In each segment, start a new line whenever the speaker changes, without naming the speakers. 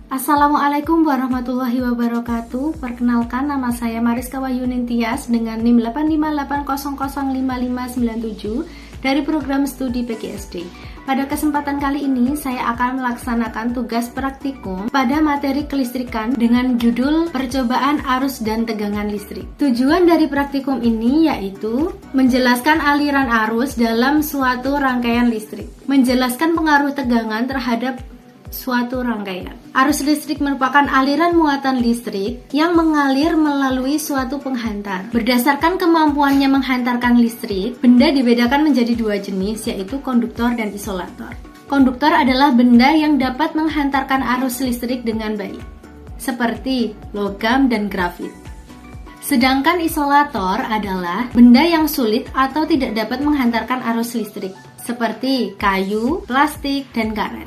Assalamualaikum warahmatullahi wabarakatuh. Perkenalkan, nama saya Mariska Wahyuning Tias dengan NIM 858005597 dari program studi PGSD. Pada kesempatan kali ini saya akan melaksanakan tugas praktikum pada materi kelistrikan dengan judul percobaan arus dan tegangan listrik. Tujuan dari praktikum ini yaitu menjelaskan aliran arus dalam suatu rangkaian listrik, menjelaskan pengaruh tegangan terhadap suatu rangkaian. Arus listrik merupakan aliran muatan listrik yang mengalir melalui suatu penghantar. Berdasarkan kemampuannya menghantarkan listrik, benda dibedakan menjadi dua jenis, yaitu konduktor dan isolator. Konduktor adalah benda yang dapat menghantarkan arus listrik dengan baik, seperti logam dan grafit. Sedangkan isolator adalah benda yang sulit atau tidak dapat menghantarkan arus listrik, seperti kayu, plastik, dan karet.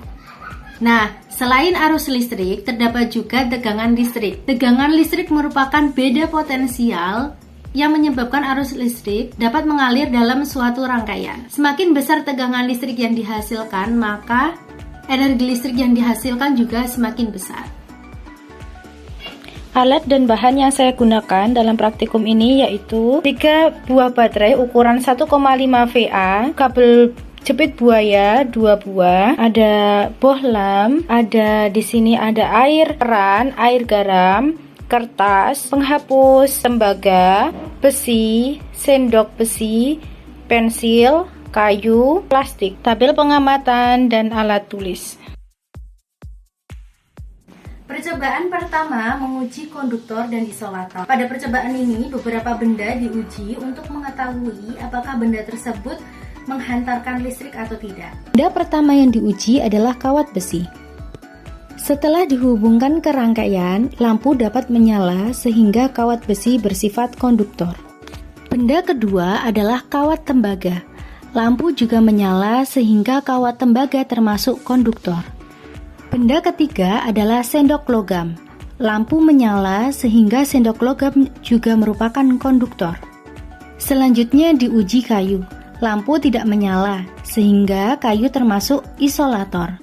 Nah, selain arus listrik, terdapat juga tegangan listrik. Tegangan listrik merupakan beda potensial yang menyebabkan arus listrik dapat mengalir dalam suatu rangkaian. Semakin besar tegangan listrik yang dihasilkan, maka energi listrik yang dihasilkan juga semakin besar.
Alat dan bahan yang saya gunakan dalam praktikum ini yaitu 3 buah baterai ukuran 1,5 VA, kabel jepit buaya 2 buah, ada bohlam, di sini ada air keran, air garam, kertas, penghapus, tembaga, besi, sendok besi, pensil, kayu, plastik, tabel pengamatan, dan alat tulis.
Percobaan pertama menguji konduktor dan isolator. Pada percobaan ini beberapa benda diuji untuk mengetahui apakah benda tersebut menghantarkan listrik atau tidak.
Benda pertama yang diuji adalah kawat besi. Setelah dihubungkan ke rangkaian, lampu dapat menyala sehingga kawat besi bersifat konduktor. Benda kedua adalah kawat tembaga. Lampu juga menyala sehingga kawat tembaga termasuk konduktor. Benda ketiga adalah sendok logam. Lampu menyala sehingga sendok logam juga merupakan konduktor. Selanjutnya diuji kayu. Lampu tidak menyala, sehingga kayu termasuk isolator.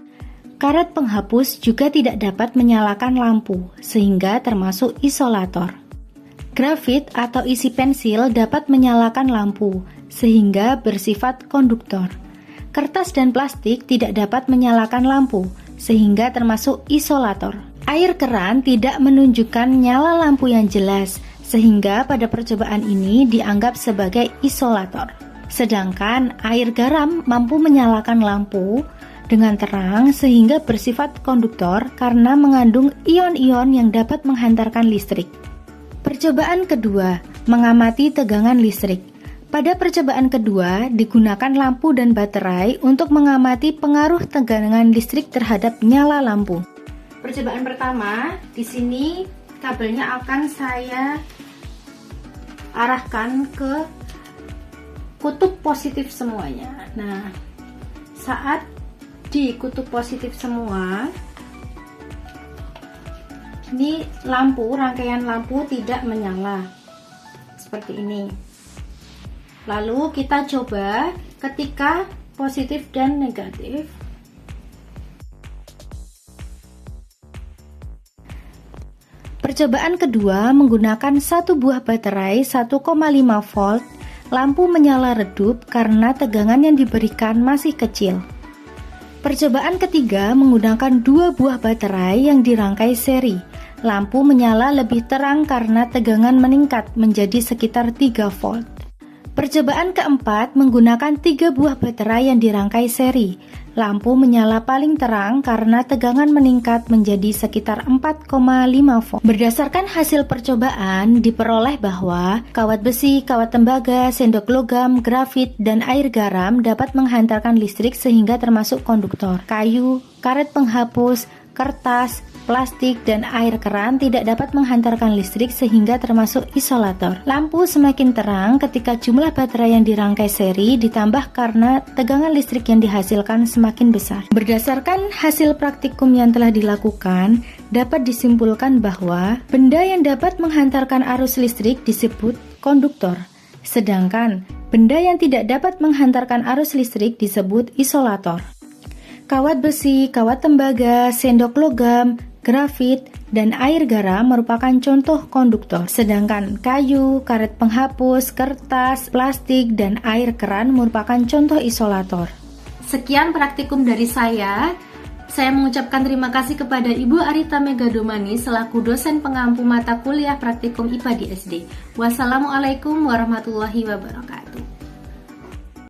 Karet penghapus juga tidak dapat menyalakan lampu, sehingga termasuk isolator. Grafit atau isi pensil dapat menyalakan lampu, sehingga bersifat konduktor. Kertas dan plastik tidak dapat menyalakan lampu, sehingga termasuk isolator. Air keran tidak menunjukkan nyala lampu yang jelas, sehingga pada percobaan ini dianggap sebagai isolator. Sedangkan air garam mampu menyalakan lampu dengan terang sehingga bersifat konduktor karena mengandung ion-ion yang dapat menghantarkan listrik. Percobaan kedua, mengamati tegangan listrik. Pada percobaan kedua, digunakan lampu dan baterai untuk mengamati pengaruh tegangan listrik terhadap nyala lampu.
Percobaan pertama, di sini kabelnya akan saya arahkan ke kutub positif semuanya. Nah, saat di kutub positif semua, ini rangkaian lampu tidak menyala seperti ini. Lalu kita coba ketika positif dan negatif.
Percobaan kedua menggunakan 1 buah baterai 1,5 volt. Lampu menyala redup karena tegangan yang diberikan masih kecil. Percobaan ketiga menggunakan 2 buah baterai yang dirangkai seri. Lampu menyala lebih terang karena tegangan meningkat menjadi sekitar 3 volt. Percobaan keempat menggunakan 3 buah baterai yang dirangkai seri. Lampu menyala paling terang karena tegangan meningkat menjadi sekitar 4,5 volt. Berdasarkan hasil percobaan, diperoleh bahwa kawat besi, kawat tembaga, sendok logam, grafit, dan air garam dapat menghantarkan listrik sehingga termasuk konduktor. Kayu, karet penghapus, kertas, plastik, dan air keran tidak dapat menghantarkan listrik sehingga termasuk isolator. Lampu semakin terang ketika jumlah baterai yang dirangkai seri ditambah karena tegangan listrik yang dihasilkan semakin besar. Berdasarkan hasil praktikum yang telah dilakukan, dapat disimpulkan bahwa benda yang dapat menghantarkan arus listrik disebut konduktor, sedangkan benda yang tidak dapat menghantarkan arus listrik disebut isolator. Kawat besi, kawat tembaga, sendok logam, grafit, dan air garam merupakan contoh konduktor. Sedangkan kayu, karet penghapus, kertas, plastik, dan air keran merupakan contoh isolator.
Sekian praktikum dari saya. Saya mengucapkan terima kasih kepada Ibu Arita Megadomani selaku dosen pengampu mata kuliah praktikum IPA di SD. Wassalamualaikum warahmatullahi wabarakatuh.